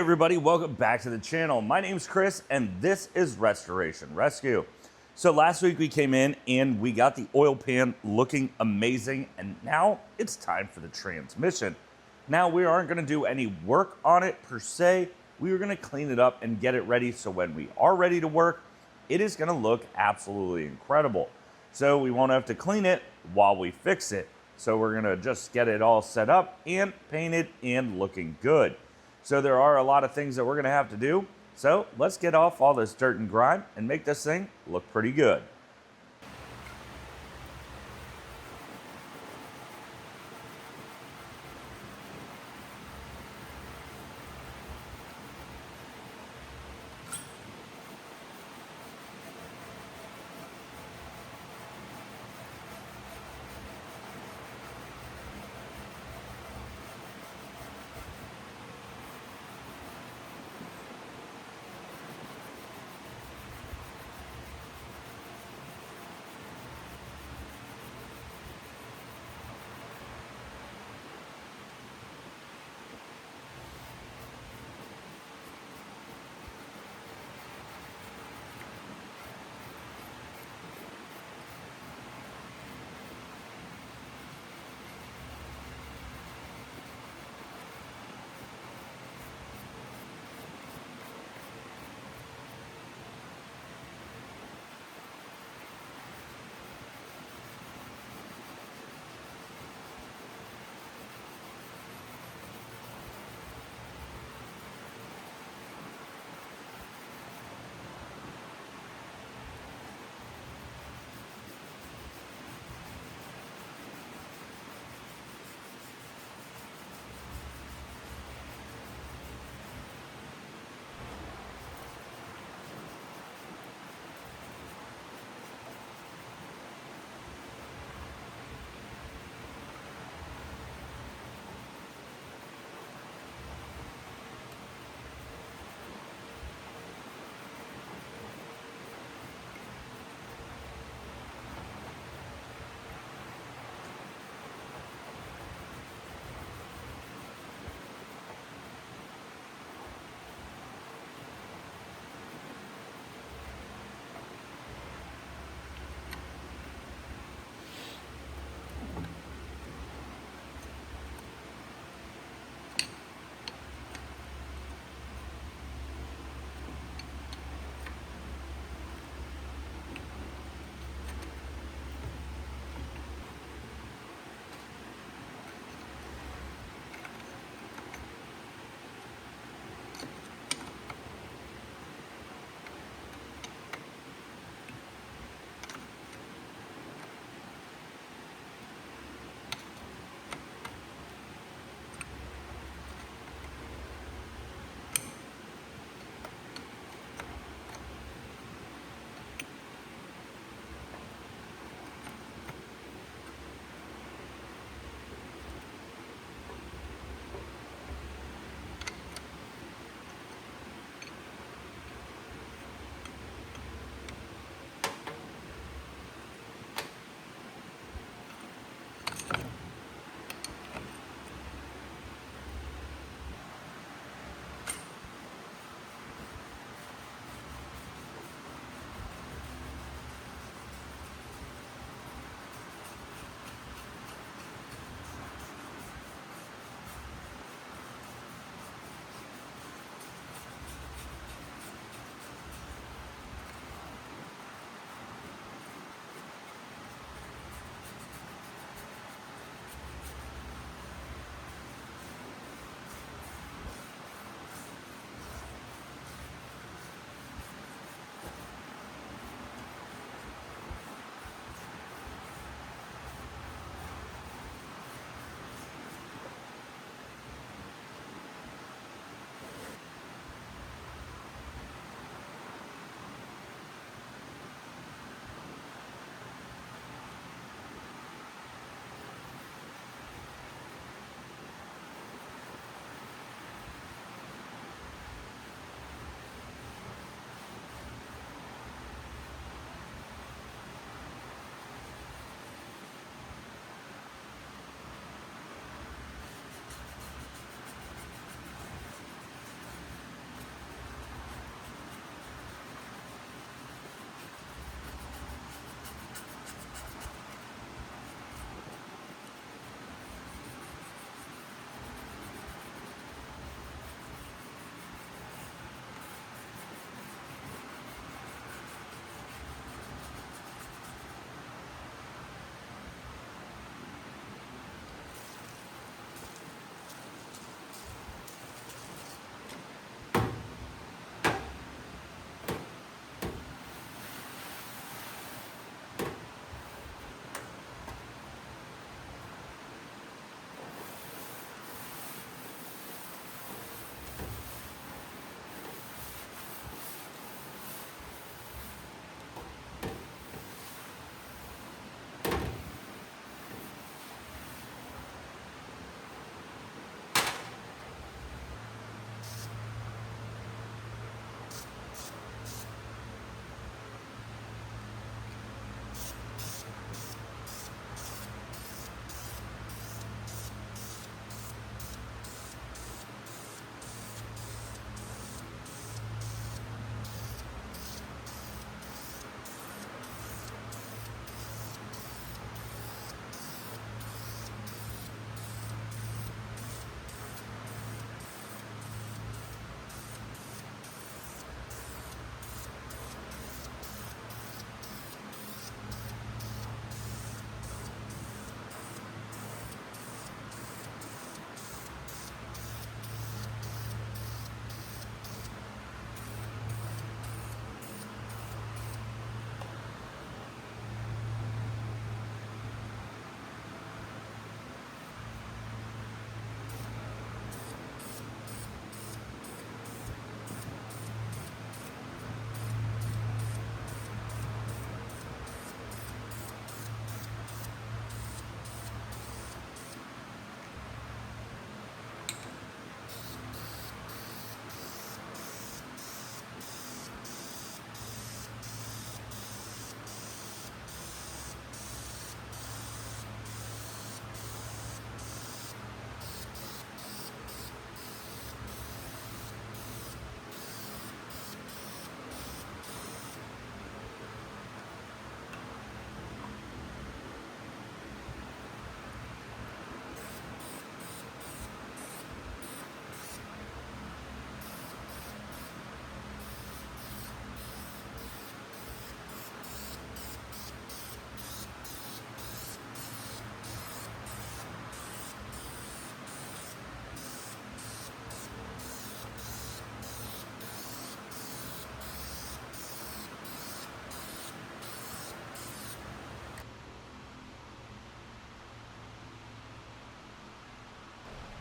everybody, welcome back to the channel. My name's Chris and this is Restoration Rescue. So last week we came in and we got the oil pan looking amazing, and now it's time for the transmission. Now we aren't going to do any work on it per se. We are going to clean it up and get it ready so when we are ready to work, it is going to look absolutely incredible. So we won't have to clean it while we fix it. So we're going to just get it all set up and painted and looking good. So there are a lot of things that we're going to have to do. So let's get off all this dirt and grime and make this thing look pretty good.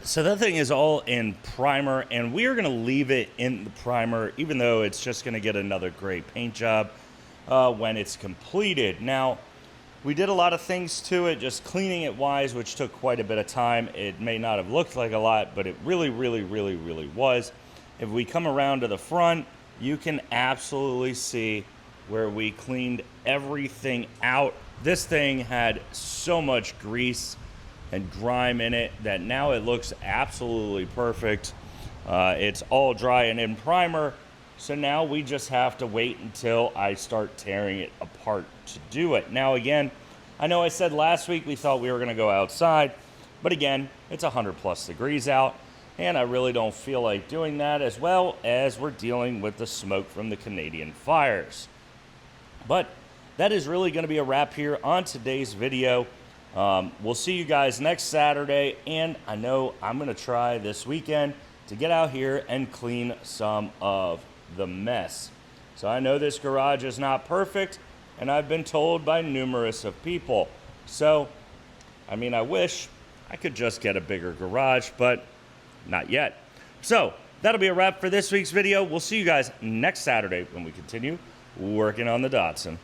So that thing is all in primer, and we are going to leave it in the primer, even though it's just going to get another great paint job when it's completed. Now, we did a lot of things to it, just cleaning it wise, which took quite a bit of time. It may not have looked like a lot, but it really was. If we come around to the front, you can absolutely see where we cleaned everything out. This thing had so much grease and grime in it that now it looks absolutely perfect. It's all dry and in primer, so now we just have to wait until I start tearing it apart to do it. Now again, I know I said last week we thought we were gonna go outside, but again, it's 100+ degrees out, and I really don't feel like doing that, as well as we're dealing with the smoke from the Canadian fires. But that is really gonna be a wrap here on today's video. We'll see you guys next Saturday, and I know I'm gonna try this weekend to get out here and clean some of the mess. So I know this garage is not perfect, and I've been told by numerous of people. So, I mean, I wish I could just get a bigger garage, but not yet. So that'll be a wrap for this week's video. We'll see you guys next Saturday when we continue working on the Datsun.